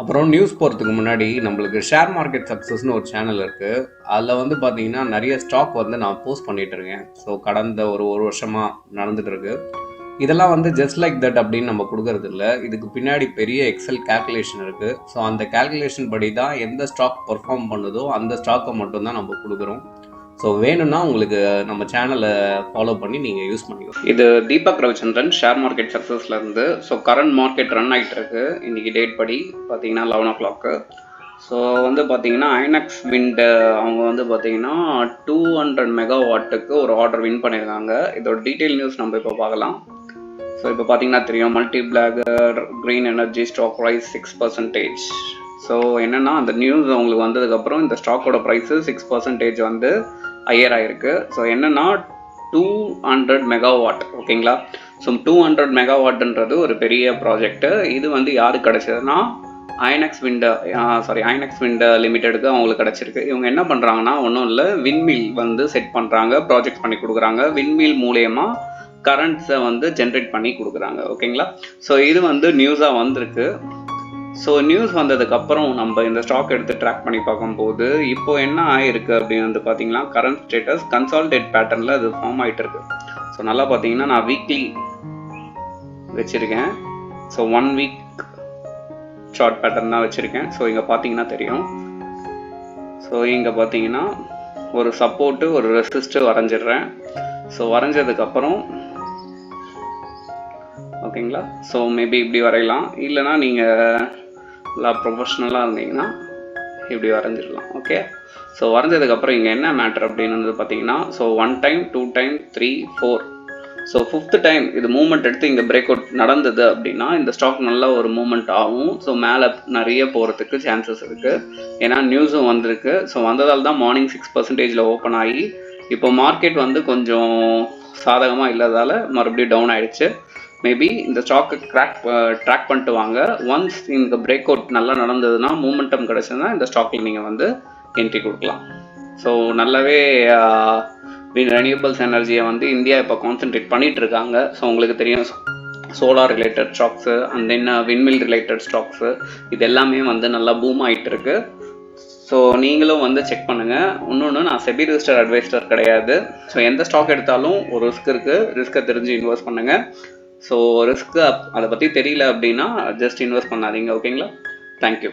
அப்புறம் நியூஸ் போகிறதுக்கு முன்னாடி நம்மளுக்கு ஷேர் மார்க்கெட் சக்ஸஸ்னு ஒரு சேனல் இருக்குது. அதில் வந்து பார்த்தீங்கன்னா நிறைய ஸ்டாக் வந்து நான் போஸ்ட் பண்ணிகிட்டு இருக்கேன். ஸோ கடந்த ஒரு வருஷமாக நடந்துட்டு இருக்கு. இதெல்லாம் வந்து ஜஸ்ட் லைக் தட் அப்படின்னு நம்ம கொடுக்கறது இல்லை. இதுக்கு பின்னாடி பெரிய எக்ஸல் கேல்குலேஷன் இருக்குது. ஸோ அந்த கேல்குலேஷன் படி தான் எந்த ஸ்டாக் பெர்ஃபார்ம் பண்ணுதோ அந்த ஸ்டாக்கை மட்டும்தான் நம்ம கொடுக்குறோம். ஸோ வேணும்னா உங்களுக்கு நம்ம சேனலை ஃபாலோ பண்ணி நீங்கள் யூஸ் பண்ணிக்கலாம். இது தீபக் ரவிச்சந்திரன் ஷேர் மார்க்கெட் சக்ஸஸ்லேருந்து. ஸோ கரண்ட் மார்க்கெட் ரன் ஆகிட்டு இருக்கு. இன்றைக்கி டேட் படி பார்த்தீங்கன்னா 11 o'clock. ஸோ வந்து பார்த்தீங்கன்னா ஐனக்ஸ் விண்ட் அவங்க வந்து பார்த்தீங்கன்னா 200 மெகாவாட்டுக்கு ஒரு ஆர்டர் வின் பண்ணியிருக்காங்க. இதோட டீட்டெயில் நியூஸ் நம்ம இப்போ பார்க்கலாம். ஸோ இப்போ பார்த்தீங்கன்னா தெரியும், multi blogger green energy stock price 6%. So என்னென்னா அந்த நியூஸ் அவங்களுக்கு வந்ததுக்கப்புறம் இந்த ஸ்டாக்கோட ப்ரைஸு 6% வந்து ஹையர் ஆகிருக்கு. ஸோ என்னென்னா 200 மெகாவாட், ஓகேங்களா. ஸோ 200 மெகாவாட்ன்றது ஒரு பெரிய ப்ராஜெக்ட்டு. இது வந்து யாருக்கு கிடச்சதுன்னா ஐனக்ஸ் விண்ட் லிமிடெடுக்கு அவங்களுக்கு கிடச்சிருக்கு. இவங்க என்ன பண்ணுறாங்கன்னா ஒன்றும் இல்லை, விண்மில் வந்து செட் பண்ணுறாங்க, ப்ராஜெக்ட் பண்ணி கொடுக்குறாங்க. விண்மில் மூலயமா கரண்ட்ஸை வந்து ஜென்ரேட் பண்ணி கொடுக்குறாங்க, ஓகேங்களா. ஸோ இது வந்து நியூஸாக வந்திருக்கு. ஸோ நியூஸ் வந்ததுக்கப்புறம் நம்ம இந்த ஸ்டாக் எடுத்து ட்ராக் பண்ணி பார்க்கும்போது இப்போ என்ன ஆகிருக்கு அப்படின்னு வந்து பார்த்தீங்கன்னா கரண்ட் ஸ்டேட்டஸ் கன்சால்டேட் பேட்டர்னில் அது ஃபார்ம் ஆகிட்டு இருக்கு. ஸோ நல்லா பார்த்தீங்கன்னா நான் வீக்லி வச்சுருக்கேன். ஸோ 1 வீக் ஷார்ட் பேட்டர்ன் தான் வச்சுருக்கேன். ஸோ இங்கே பார்த்தீங்கன்னா தெரியும். ஸோ இங்கே பார்த்தீங்கன்னா ஒரு சப்போர்ட்டு ஒரு ரெசிஸ்ட்டு வரைஞ்சிடுறேன். ஸோ வரைஞ்சதுக்கப்புறம் ஓகேங்களா. ஸோ மேபி இப்படி வரையலாம், இல்லைனா நீங்கள் ப்ரொஃபஷ்னலாக இருந்தீங்கன்னா இப்படி வரைஞ்சிடலாம், ஓகே. ஸோ வரைஞ்சதுக்கப்புறம் இங்கே என்ன மேட்ரு அப்படின்னு வந்து பார்த்தீங்கன்னா, so 1 time 2 time 3 4, so 5th time இது மூவ்மெண்ட் எடுத்து இங்கே பிரேக் அவுட் நடந்தது அப்படின்னா இந்த ஸ்டாக் நல்லா ஒரு மூவ்மெண்ட் ஆகும். ஸோ மேலே நிறைய போகிறதுக்கு சான்சஸ் இருக்குது. ஏன்னா நியூஸும் வந்திருக்கு. ஸோ வந்ததால் தான் மார்னிங் 6%-ல் ஓப்பன் ஆகி இப்போ மார்க்கெட் வந்து கொஞ்சம் சாதகமாக இல்லாதால் மறுபடியும் டவுன் ஆகிடுச்சு. மேபி இந்த ஸ்டாக்கு ட்ராக் பண்ணிட்டு வாங்க. ஒன்ஸ் இந்த பிரேக் அவுட் நல்லா நடந்ததுன்னா, மூமெண்டம் கிடச்சதுன்னா இந்த ஸ்டாக்கில் நீங்கள் வந்து என்ட்ரி கொடுக்கலாம். ஸோ நல்லாவே ரெனியூபிள்ஸ் எனர்ஜியை வந்து இந்தியா இப்போ கான்சென்ட்ரேட் பண்ணிகிட்டு இருக்காங்க. ஸோ உங்களுக்கு தெரியும், solar related stocks and then விண்மில் related stocks இது எல்லாமே வந்து நல்லா பூம் ஆகிட்டு இருக்கு. ஸோ நீங்களும் வந்து செக் பண்ணுங்கள். இன்னொன்று, நான் செபி ரிஜிஸ்டர் அட்வைசர் கிடையாது. ஸோ எந்த ஸ்டாக் எடுத்தாலும் ஒரு ரிஸ்க் இருக்குது, ரிஸ்க்கை தெரிஞ்சு இன்வெஸ்ட் பண்ணுங்கள். ஸோ ரிஸ்க்கு அதை பற்றி தெரியல அப்படின்னா ஜஸ்ட் இன்வெஸ்ட் பண்ணாதீங்க, ஓகேங்களா. தேங்க்யூ.